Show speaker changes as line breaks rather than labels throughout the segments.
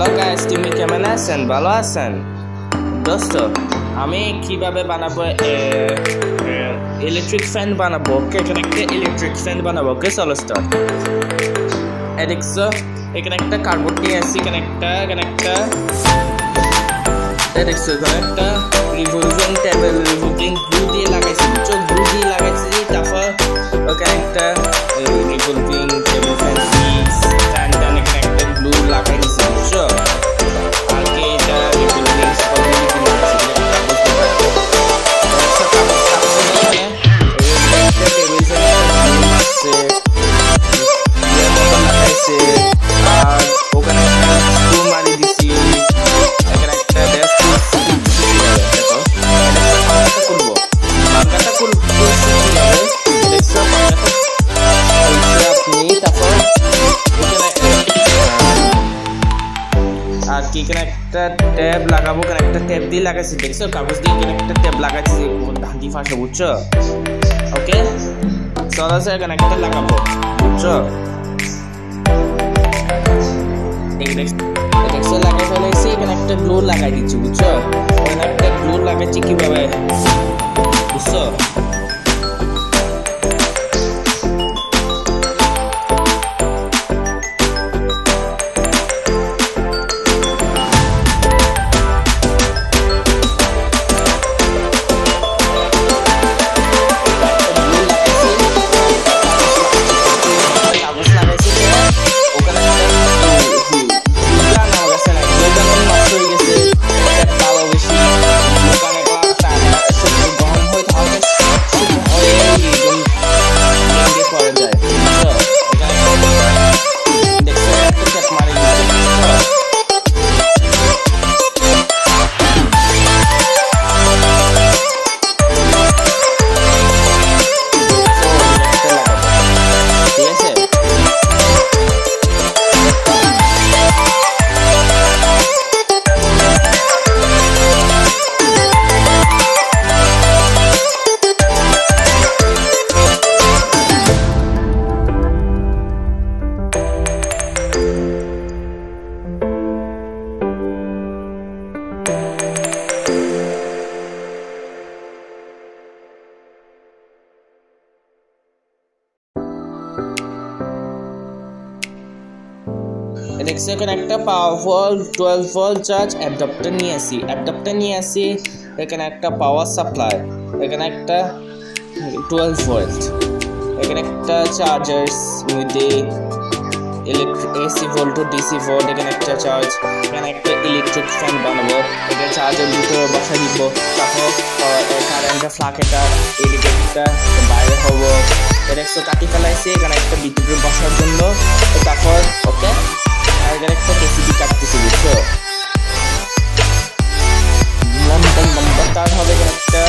Hello guys, তুমি কেমন আছেন? ভালো আছেন? দোস্ত, আমি কিভাবে বানাবো ইলেকট্রিক ফ্যান বানাবো। ওকে, এখানে একটা ইলেকট্রিক ফ্যান বানাবো। ওকে, চলো স্টার্ট। দেখছো এখানে একটা কার্ডবোর্ড নিয়ে আসছি, এখানে একটা দেখছো এখানে একটা রিভলভিং টেবিল, রিভলভিং গ্লু দিয়ে লাগাইছি, বুঝছো? গ্লু দিয়ে লাগাইছি। তারপর ওখানে একটা রিভলভিং টেবিল ফ্যান এখানে একটা গ্লু লাগাই দিছি, বুঝছো? আগে এটা রিভলভিং আর ওখানে একটা স্ক্রু মারি দিছি। আর কি এখানে একটা ট্যাব লাগাবো, এখানে একটা ট্যাব দিয়ে লাগাইছি, দেখছো? কাগজ দিয়ে এখানে একটা ট্যাব লাগাইছি, ধান্তি ফাঁসে, বুঝছো? ওকে, চলো এখানে একটা লাগাবো, বুঝছো? দেখছো লাগাই ফেলেছি, এখানে একটা গ্লু লাগাই দিচ্ছি, বুঝছো? এখানে একটা গ্লু লাগাচ্ছি কিভাবে, বুঝছো? দেখছো এখানে একটা পাওয়ারফুল 12 ভোল্ট চার্জ অ্যাডাপ্টার নিয়ে আসি, এখানে একটা পাওয়ার সাপ্লাই, এখানে একটা 12 ভোল্ট, এখানে একটা চার্জার্স মধ্যে AC volt two DC volt, এখানে একটা চার্জ, এখানে একটা ইলেকট্রিক ফ্যান বানাবো, এটা চার্জের ভিতরে বসাই দিব। তারপর কারেন্টের ফ্লাক এটা এদিকে একটা বাইরে হবো, দেখছো কাটি ফেলাইছি, এখানে একটা বিদ্যুতের বসার জন্য। তারপর ওকে, এখানে একটা কেসিবি কাটতেছি, বুঝছো? লম্বা তার হবে, এখানে একটা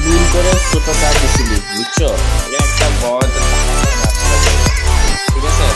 দুল করে ছোট তার দিছিলি, বুঝছো? এখানে একটা বড়, ঠিক আছে?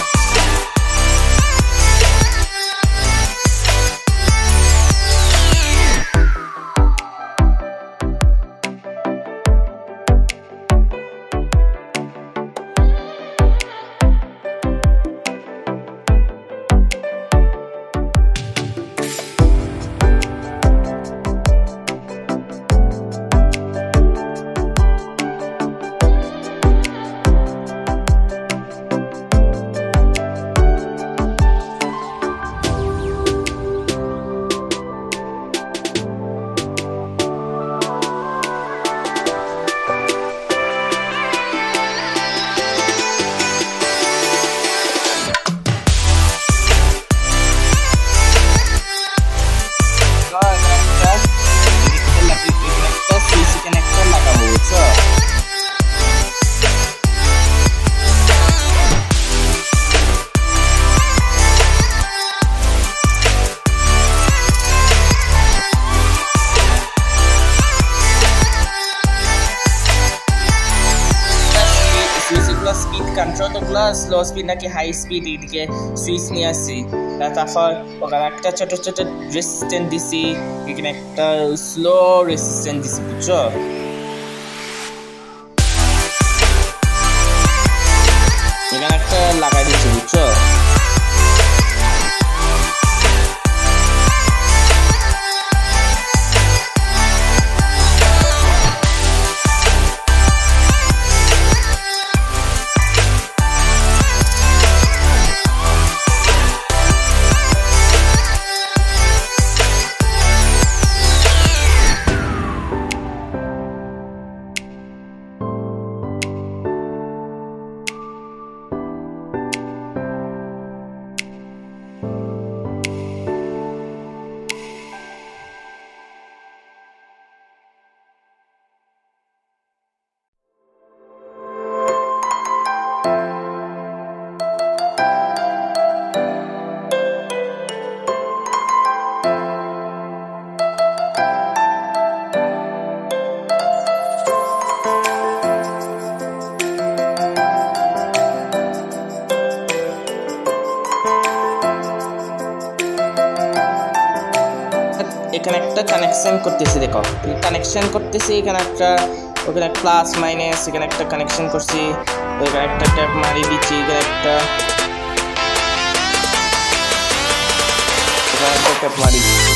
স্পিড কন্ট্রোল ওগুলো স্লো স্পিড নাকি হাই স্পিড এদিকে সুইচ নিয়ে আসছি। তারপর ওখানে একটা ছোট ছোট রেসিস্ট্যান্ট দিছি, এখানে একটা স্লো রেসিস্ট্যান্ট দিছি, বুঝছো? এখানে একটা লাগাই দিচ্ছি, বুঝছো? এখানে একটা কানেকশন করতেছি, দেখো কানেকশন করতেছি, এখানে একটা ওখানে প্লাস মাইনাস, এখানে একটা কানেকশন করছি, এখানে একটা ট্যাপ মারি দিচ্ছি, এখানে একটা ট্যাপ মারি দিচ্ছি।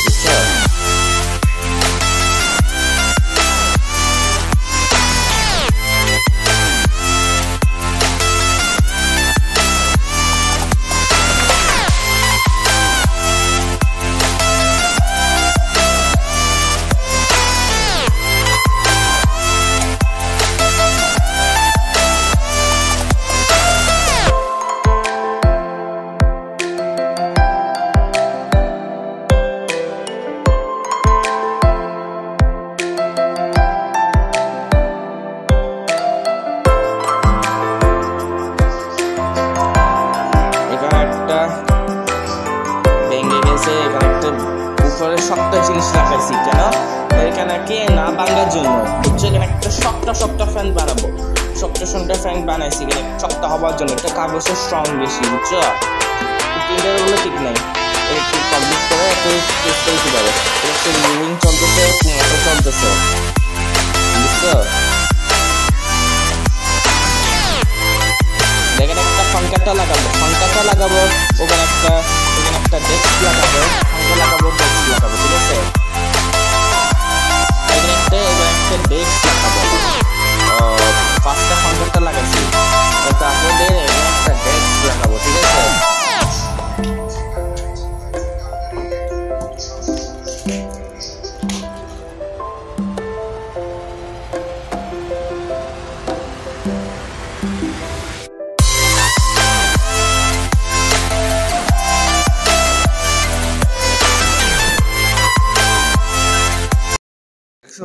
শক্ত জিনিস লাগাইছি কেন, এখানে কি না ভাঙার জন্য, বুঝছো? এখানে একটা শক্ত ফ্যান বানাবো, শক্ত ফ্যান বানাইছি এখানে শক্ত হওয়ার জন্য। এটা কাগজের স্ট্রং বেশি, বুঝছো? তিনটার বলে ঠিক নেই, একটু কমপ্লিট করে একটু টেস্ট করে কিভাবে একটু রিভিং চলতেছে, মোটর চলতেছে, বুঝছো? এখানে একটা ফাঙ্কাটা লাগাবো, ওখানে একটা ডেস্ক লাগাবো, ডেস্ক লাগাবো, ঠিক আছে? এখানে একটা ডেস্ক লাগাবো, ফার্স্টটা ফাঙ্কাটা লাগাইছি, তারপরে একটা ডেস্ক লাগাবো, ঠিক আছে?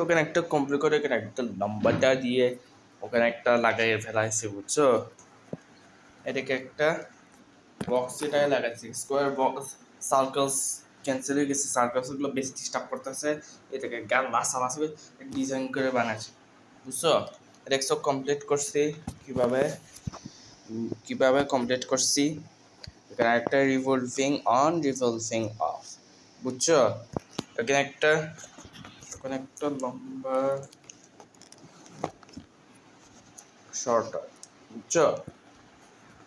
ওখানে একটা কমপ্লিট করে এখানে একটা নাম্বারটা দিয়ে ওখানে একটা লাগাই ফেলাইছি, বুঝছো? এটাকে একটা বক্স এটাই লাগাইছি, স্কোয়ার বক্স, সার্কেলস ক্যান্সেল হয়ে গেছে, সার্কেলসগুলো বেশি ডিস্টার্ব করতেছে, এটাকে গান লাসালাসি ডিজাইন করে বানাইছি, বুঝছো? এটা সব কমপ্লিট করছি, কিভাবে কমপ্লিট করছি, এখানে একটা রিভলভিং অন রিভলভিং অফ, বুঝছো? এখানে একটা লম্বা শর্ট, বুঝছো?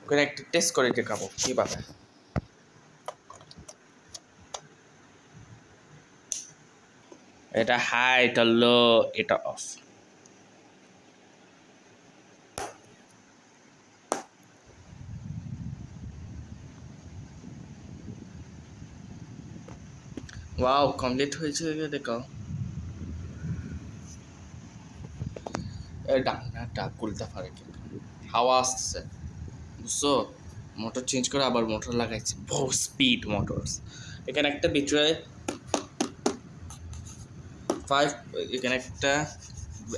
ওখানে একটা টেস্ট করে দেখাবো কিভাবে। এটা হাই, এটা লো, এটা অফ। ওয়াও, কমপ্লিট হয়েছে, দেখো। ডাকনাটা খুলতে পারে কিন্তু হাওয়া আসতেছে, বুঝছো? মোটর চেঞ্জ করে আবার মোটর লাগাইছি, বহু স্পিড মোটরস। এখানে একটা ভিতরে 5, এখানে একটা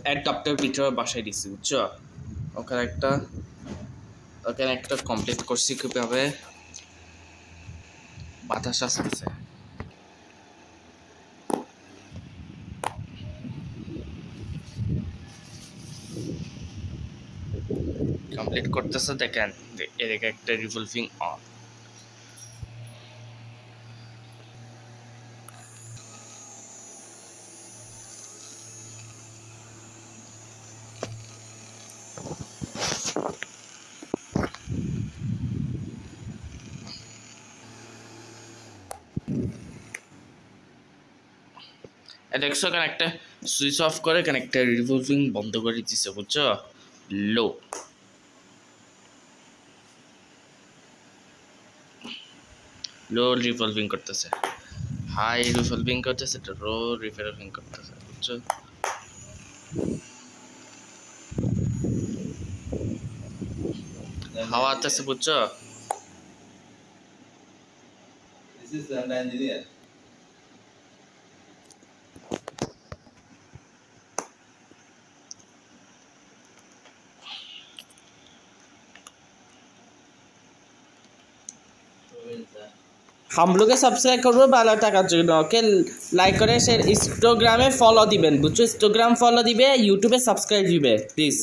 অ্যাডাপ্টার ভিতরে বাসায় দিচ্ছি, বুঝছো? ওখানে একটা কমপ্লিট করছি কিভাবে বাতাস আসতেছে, কমপ্লিট করতেছে, দেখেন এদিকে একটা রিভলভিং অন। দেখছো এখানে একটা সুইচ অফ করে এখানে একটা রিভলভিং বন্ধ করে দিচ্ছে, বুঝছো? লো রিভলভিং করতেছে, হাই রিভলভিং করতেছে, লো রিভলভিং করতেছে, বুঝছো? হাওয়া আসতেছে, বুঝছো? This is the engineer. हम लोग सब्सक्राइब करो ভালো টাকার জন্য, ওকে? লাইক করে ইনস্টাগ্রামে ফলো দিবেন, বুঝছো? ইনস্টাগ্রাম ফলো দিবে, ইউটিউবে সাবস্ক্রাইব দিবে, প্লিজ।